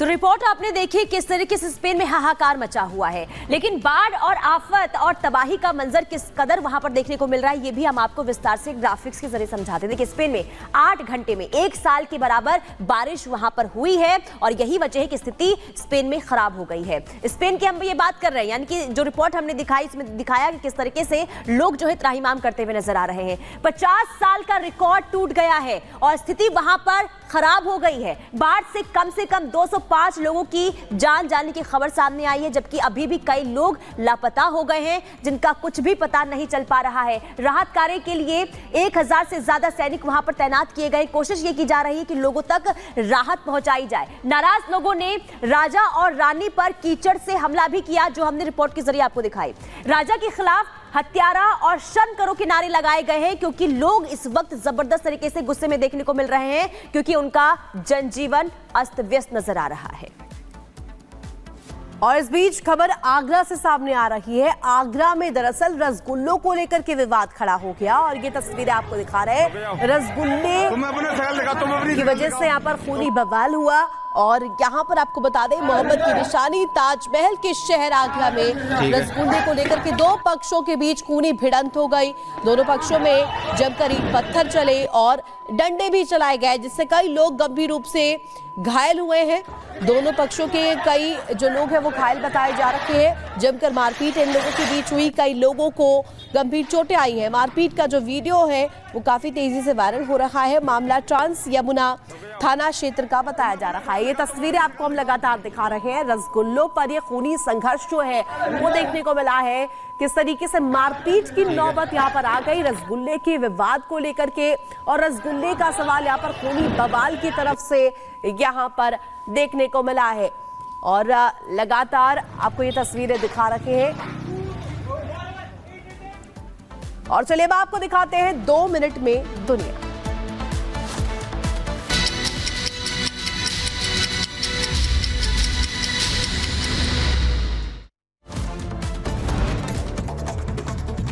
तो रिपोर्ट आपने देखी किस तरीके से स्पेन में हाहाकार मचा हुआ है, लेकिन बाढ़ और आफत और तबाही का मंजर किस कदर वहां पर देखने को मिल रहा है ये भी हम आपको विस्तार से ग्राफिक्स के जरिए समझाते हैं। देखिए स्पेन में 8 घंटे में 1 साल के बराबर बारिश वहां पर हुई है और यही वजह है कि स्थिति स्पेन में खराब हो गई है। स्पेन की हम ये बात कर रहे हैं, यानी कि जो रिपोर्ट हमने दिखाई इसमें दिखाया कि किस तरीके से लोग जो है त्राहिमाम करते हुए नजर आ रहे हैं। 50 साल का रिकॉर्ड टूट गया है और स्थिति वहां पर खराब हो गई है। बाढ़ से कम 205 लोगों की जान जाने की खबर सामने आई है, जबकि अभी भी कई लोग लापता हो गए हैं जिनका कुछ भी पता नहीं चल पा रहा है। राहत कार्य के लिए 1000 से ज्यादा सैनिक वहां पर तैनात किए गए। कोशिश ये की जा रही है कि लोगों तक राहत पहुंचाई जाए। नाराज लोगों ने राजा और रानी पर कीचड़ से हमला भी किया, जो हमने रिपोर्ट के जरिए आपको दिखाई। राजा के खिलाफ हत्यारा और शन करो के नारे लगाए गए हैं, क्योंकि लोग इस वक्त जबरदस्त तरीके से गुस्से में देखने को मिल रहे हैं, क्योंकि उनका जनजीवन अस्त व्यस्त नजर आ रहा है। और इस बीच खबर आगरा से सामने आ रही है। आगरा में दरअसल रसगुल्लों को लेकर के विवाद खड़ा हो गया और ये तस्वीरें आपको दिखा रहे हैं। रसगुल्ले की वजह से यहाँ पर खूनी बवाल हुआ और यहाँ पर आपको बता दें मोहब्बत की निशानी ताजमहल के शहर आगरा में रसगुल्ले को लेकर के 2 पक्षों के बीच खूनी भिड़ंत हो गई। दोनों पक्षों में जमकर ईंट पत्थर चले और डंडे भी चलाए गए, जिससे कई लोग गंभीर रूप से घायल हुए हैं। दोनों पक्षों के कई जो लोग हैं वो घायल बताए जा रहे हैं। जमकर मारपीट इन लोगों के बीच हुई, कई लोगों को गंभीर चोटें आई हैं। मारपीट का जो वीडियो है वो काफी तेजी से वायरल हो रहा है। मामला ट्रांस यमुना थाना क्षेत्र का बताया जा रहा है। ये तस्वीरें आपको हम लगातार दिखा रहे हैं। रसगुल्लों पर ये खूनी संघर्ष जो है वो देखने को मिला है। किस तरीके से मारपीट की नौबत यहाँ पर आ गई रसगुल्ले के विवाद को लेकर के, और रसगुल्ले का सवाल यहाँ पर खूनी बवाल की तरफ से यहाँ पर देखने को मिला है। और लगातार आपको ये तस्वीरें दिखा रखे हैं। और चलिए अब आपको दिखाते हैं 2 मिनट में दुनिया।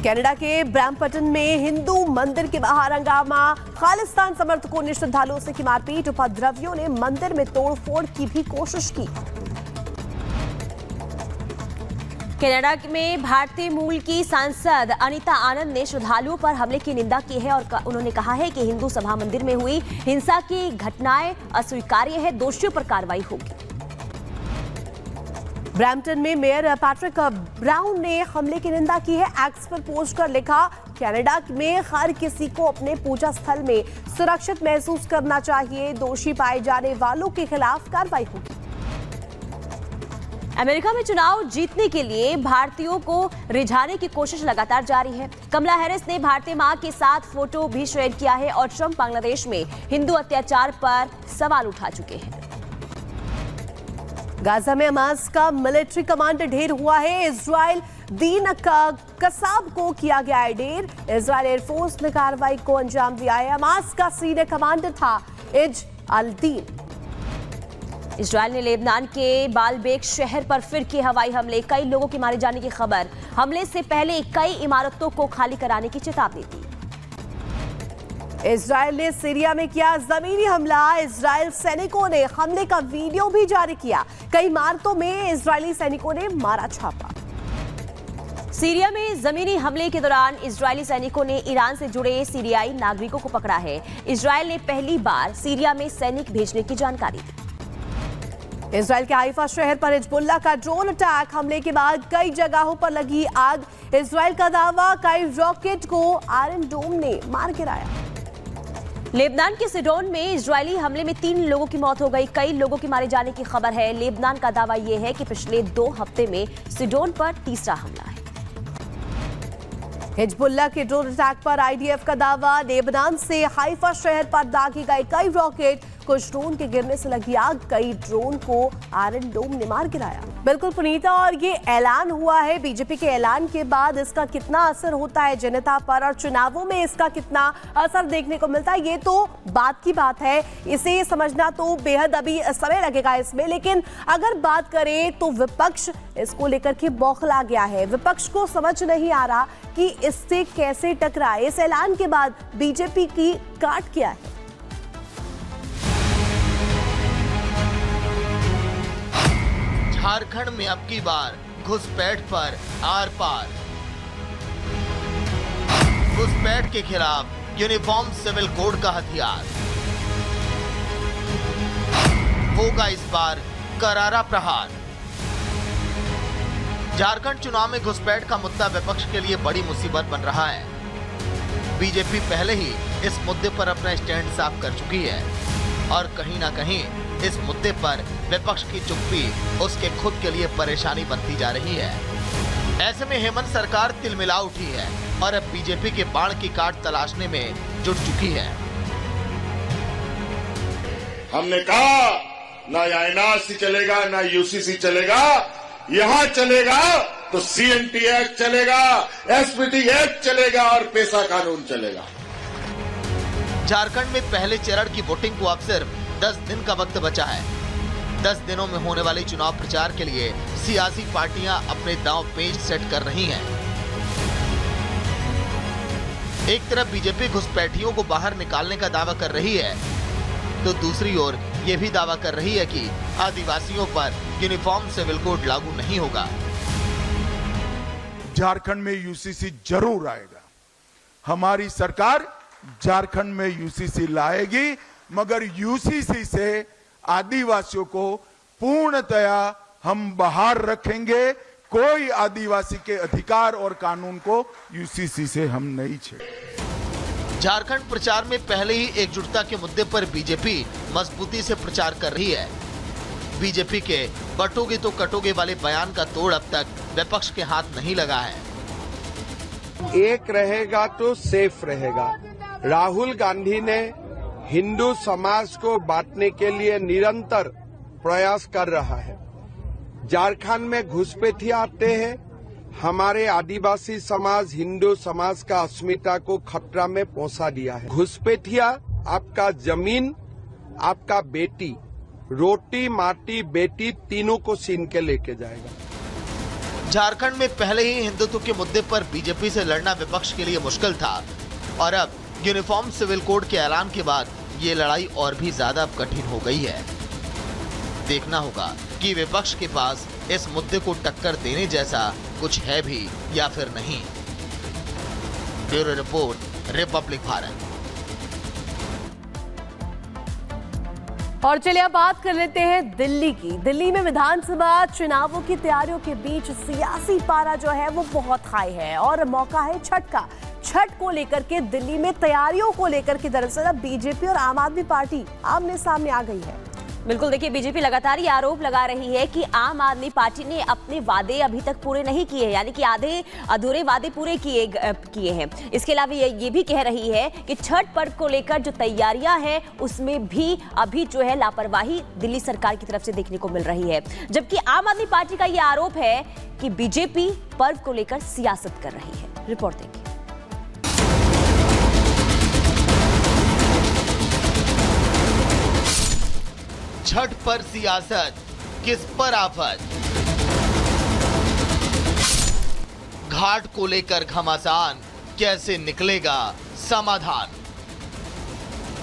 कनाडा के ब्रैम्पटन में हिंदू मंदिर के बाहर हंगामा। खालिस्तान समर्थकों ने श्रद्धालुओं से की मारपीट। उपद्रवियों ने मंदिर में तोड़फोड़ की भी कोशिश की। कनाडा में भारतीय मूल की सांसद अनीता आनंद ने श्रद्धालुओं पर हमले की निंदा की है और उन्होंने कहा है कि हिंदू सभा मंदिर में हुई हिंसा की घटनाएं अस्वीकार्य है, दोषियों पर कार्रवाई होगी। ब्रैम्पटन में मेयर पैट्रिक ब्राउन ने हमले की निंदा की है। एक्स पर पोस्ट कर लिखा, कनाडा में हर किसी को अपने पूजा स्थल में सुरक्षित महसूस करना चाहिए। दोषी पाए जाने वालों के खिलाफ कार्रवाई होगी। अमेरिका में चुनाव जीतने के लिए भारतीयों को रिझाने की कोशिश लगातार जारी है। कमला हैरिस ने भारतीय मां के साथ फोटो भी शेयर किया है और ट्रंप बांग्लादेश में हिंदू अत्याचार पर सवाल उठा चुके हैं। गाजा में हमास का मिलिट्री कमांडर ढेर हुआ है। इजराइल दीन कसाब को किया गया है ढेर। इजराइल एयरफोर्स ने कार्रवाई को अंजाम दिया है। हमास का सीनियर कमांडर था इज अल दीन। इजराइल ने लेबनान के बालबेक शहर पर फिर किए हवाई हमले। कई लोगों के मारे जाने की खबर। हमले से पहले कई इमारतों को खाली कराने की चेतावनी दी। इजराइल ने सीरिया में किया जमीनी हमला। इजराइल सैनिकों ने हमले का वीडियो भी जारी किया। कई इमारतों में इजरायली सैनिकों ने मारा छापा। सीरिया में जमीनी हमले के दौरान इजरायली सैनिकों ने ईरान से जुड़े सीरियाई नागरिकों को पकड़ा है। इजराइल ने पहली बार सीरिया में सैनिक भेजने की जानकारी दी। इजराइल के हाइफा शहर पर हिजबुल्लाह का ड्रोन अटैक। हमले के बाद कई जगहों पर लगी आग। इजराइल का दावा, कई रॉकेट को आयरन डोम ने मार गिराया। लेबनान के सिडोन में इजरायली हमले में 3 लोगों की मौत हो गई। कई लोगों के मारे जाने की खबर है। लेबनान का दावा यह है कि पिछले 2 हफ्ते में सिडोन पर तीसरा हमला है। हिजबुल्लाह के ड्रोन अटैक पर आईडीएफ का दावा। लेबनान से हाइफा शहर पर दागे गए कई रॉकेट। कुछ ड्रोन के गिरने से लगी आग। कई ड्रोन को आयरन डोम ने मार गिराया। बिल्कुल पुनीता, और ये ऐलान हुआ है बीजेपी के ऐलान के बाद इसका कितना असर होता है जनता पर और चुनावों में इसका कितना असर देखने को मिलता है, ये तो बात की बात है। इसे समझना तो बेहद अभी समय लगेगा इसमें। लेकिन अगर बात करें तो विपक्ष इसको लेकर के बौखला गया है। विपक्ष को समझ नहीं आ रहा कि इससे कैसे टकराए। इस ऐलान के बाद बीजेपी की काट क्या है। झारखंड में अब की बार घुसपैठ पर आर पार। घुसपैठ के खिलाफ यूनिफॉर्म सिविल कोड का हथियार होगा इस बार करारा प्रहार। झारखंड चुनाव में घुसपैठ का मुद्दा विपक्ष के लिए बड़ी मुसीबत बन रहा है। बीजेपी पहले ही इस मुद्दे पर अपना स्टैंड साफ कर चुकी है और कहीं ना कहीं इस मुद्दे पर विपक्ष की चुप्पी उसके खुद के लिए परेशानी बनती जा रही है। ऐसे में हेमंत सरकार तिलमिला उठी है और अब बीजेपी के बाण की काट तलाशने में जुट चुकी है। हमने कहा ना एनआरसी चलेगा ना यूसीसी चलेगा, यहां चलेगा तो सीएनटी एक्ट चलेगा, एसपीटी एक्ट चलेगा और पेशा कानून चलेगा। झारखंड में पहले चरण की वोटिंग को अब सिर्फ 10 दिन का वक्त बचा है। 10 दिनों में होने वाले चुनाव प्रचार के लिए सियासी पार्टियां अपने दांव पेच सेट कर रही हैं। एक तरफ बीजेपी घुसपैठियों को बाहर निकालने का दावा कर रही है तो दूसरी ओर ये भी दावा कर रही है कि आदिवासियों पर यूनिफॉर्म सिविल कोड लागू नहीं होगा। झारखंड में यूसीसी जरूर आएगा। हमारी सरकार झारखंड में यूसीसी लाएगी, मगर यूसीसी से आदिवासियों को पूर्णतया हम बाहर रखेंगे। कोई आदिवासी के अधिकार और कानून को यूसीसी से हम नहीं छेड़ेंगे। झारखंड प्रचार में पहले ही एकजुटता के मुद्दे पर बीजेपी मजबूती से प्रचार कर रही है। बीजेपी के बटोगे तो कटोगे वाले बयान का तोड़ अब तक विपक्ष के हाथ नहीं लगा है। एक रहेगा तो सेफ रहेगा। राहुल गांधी ने हिंदू समाज को बांटने के लिए निरंतर प्रयास कर रहा है। झारखंड में घुसपैठिया आते हैं। हमारे आदिवासी समाज, हिंदू समाज का अस्मिता को खतरा में पहुंचा दिया है। घुसपैठिया आपका जमीन, आपका बेटी, रोटी माटी बेटी तीनों को छीन के लेके जाएगा। झारखंड में पहले ही हिंदुत्व के मुद्दे पर बीजेपी से लड़ना विपक्ष के लिए मुश्किल था और अब यूनिफॉर्म सिविल कोड के ऐलान के बाद ये लड़ाई और भी ज्यादा कठिन हो गई है। देखना होगा कि विपक्ष के पास इस मुद्दे को टक्कर देने जैसा कुछ है भी या फिर नहीं। Bureau report, Republic Bharat. और चलिए अब बात कर लेते हैं दिल्ली की। दिल्ली में विधानसभा चुनावों की तैयारियों के बीच सियासी पारा जो है वो बहुत हाई है और मौका है छठ का। छठ को लेकर के दिल्ली में तैयारियों को लेकर के दरअसल अब बीजेपी और आम आदमी पार्टी आमने सामने आ गई है। बिल्कुल, देखिए बीजेपी लगातार ये आरोप लगा रही है कि आम आदमी पार्टी ने अपने वादे अभी तक पूरे नहीं किए हैं, यानी कि आधे अधूरे वादे पूरे किए हैं। इसके अलावा ये भी कह रही है कि छठ पर्व को लेकर जो तैयारियां हैं उसमें भी अभी जो है लापरवाही दिल्ली सरकार की तरफ से देखने को मिल रही है। जबकि आम आदमी पार्टी का ये आरोप है कि बीजेपी पर्व को लेकर सियासत कर रही है। रिपोर्ट देखिए। छठ पर सियासत, किस पर आफत? घाट को लेकर घमासान, कैसे निकलेगा समाधान?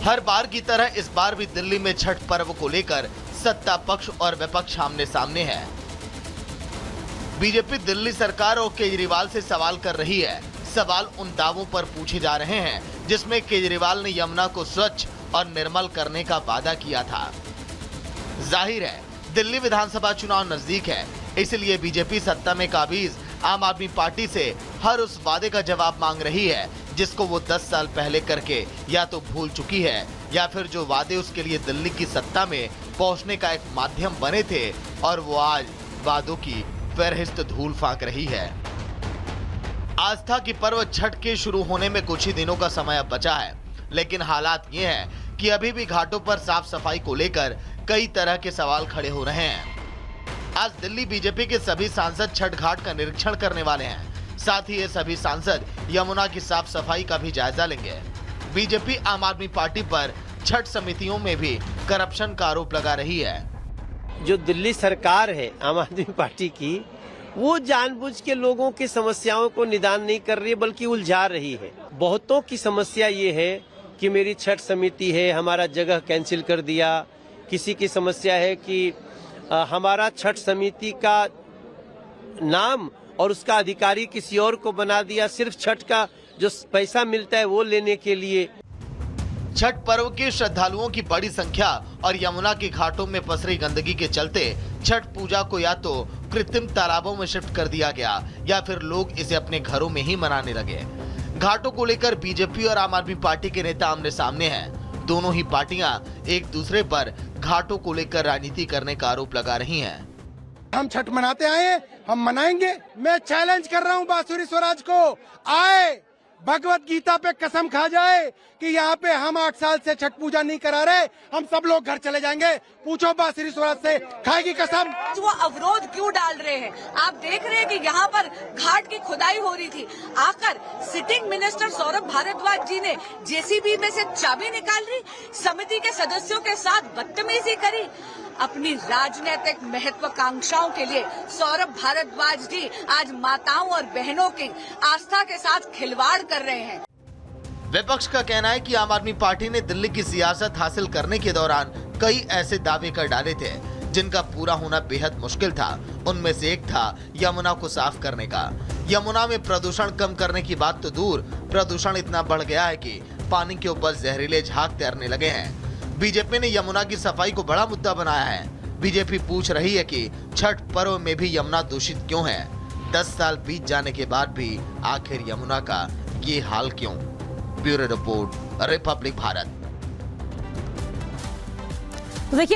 हर बार की तरह इस बार भी दिल्ली में छठ पर्व को लेकर सत्ता पक्ष और विपक्ष आमने सामने है। बीजेपी दिल्ली सरकार और केजरीवाल से सवाल कर रही है। सवाल उन दावों पर पूछे जा रहे हैं जिसमें केजरीवाल ने यमुना को स्वच्छ और निर्मल करने का वादा किया था। जाहिर है दिल्ली विधानसभा चुनाव नजदीक है, इसलिए बीजेपी सत्ता में काबिज आम आदमी पार्टी से हर उस वादे का जवाब मांग रही है जिसको वो 10 साल पहले करके या तो भूल चुकी है या फिर जो वादे उसके लिए दिल्ली की सत्ता में पहुंचने का एक माध्यम बने थे और वो आज वादों की फहरिस्त धूल फांक रही है। आस्था की पर्व छठ के शुरू होने में कुछ ही दिनों का समय अब बचा है, लेकिन हालात ये हैं कि अभी भी घाटों पर साफ सफाई को लेकर कई तरह के सवाल खड़े हो रहे हैं। आज दिल्ली बीजेपी के सभी सांसद छठ घाट का निरीक्षण करने वाले हैं। साथ ही ये सभी सांसद यमुना की साफ सफाई का भी जायजा लेंगे। बीजेपी आम आदमी पार्टी पर छठ समितियों में भी करप्शन का आरोप लगा रही है। जो दिल्ली सरकार है आम आदमी पार्टी की, वो जानबूझ के लोगों की समस्याओं को निदान नहीं कर रही है बल्कि उलझा रही है। बहुतों की समस्या ये है कि मेरी छठ समिति है, हमारा जगह कैंसिल कर दिया। किसी की समस्या है कि हमारा छठ समिति का नाम और उसका अधिकारी किसी और को बना दिया, सिर्फ छठ का जो पैसा मिलता है वो लेने के लिए। छठ पर्व के श्रद्धालुओं की बड़ी संख्या और यमुना के घाटों में पसरी गंदगी के चलते छठ पूजा को या तो कृत्रिम तालाबों में शिफ्ट कर दिया गया या फिर लोग इसे अपने घरों में ही मनाने लगे। घाटों को लेकर बीजेपी और आम आदमी पार्टी के नेता आमने सामने हैं। दोनों ही पार्टियां एक दूसरे पर घाटों को लेकर राजनीति करने का आरोप लगा रही हैं। हम छठ मनाते आए, हम मनाएंगे। मैं चैलेंज कर रहा हूं बांसुरी स्वराज को, आए भगवत गीता पे कसम खा जाए कि यहाँ पे हम 8 साल से छठ पूजा नहीं करा रहे, हम सब लोग घर चले जाएंगे। पूछो बांसुरी स्वराज से, खाएगी कसम। वो अवरोध क्यों डाल रहे हैं? आप देख रहे हैं कि यहाँ पर घाट की खुदाई हो रही थी, आकर सिटिंग मिनिस्टर सौरभ भारद्वाज जी ने जेसीबी में से चाबी निकाल ली, समिति के सदस्यों के साथ बदतमीजी करी। अपनी राजनीतिक महत्वाकांक्षाओं के लिए सौरभ भारद्वाज जी आज माताओं और बहनों की आस्था के साथ खिलवाड़ कर रहे हैं। विपक्ष का कहना है कि आम आदमी पार्टी ने दिल्ली की सियासत हासिल करने के दौरान कई ऐसे दावे कर डाले थे जिनका पूरा होना बेहद मुश्किल था। उनमें से एक था यमुना को साफ करने का। यमुना में प्रदूषण कम करने की बात तो दूर, प्रदूषण इतना बढ़ गया है कि पानी के ऊपर जहरीले झाग तैरने लगे हैं। बीजेपी ने यमुना की सफाई को बड़ा मुद्दा बनाया है। बीजेपी पूछ रही है कि छठ पर्व में भी यमुना दूषित क्यों है। 10 साल बीत जाने के बाद भी आखिर यमुना का ये हाल क्यों? Bureau report, Republic Bharat.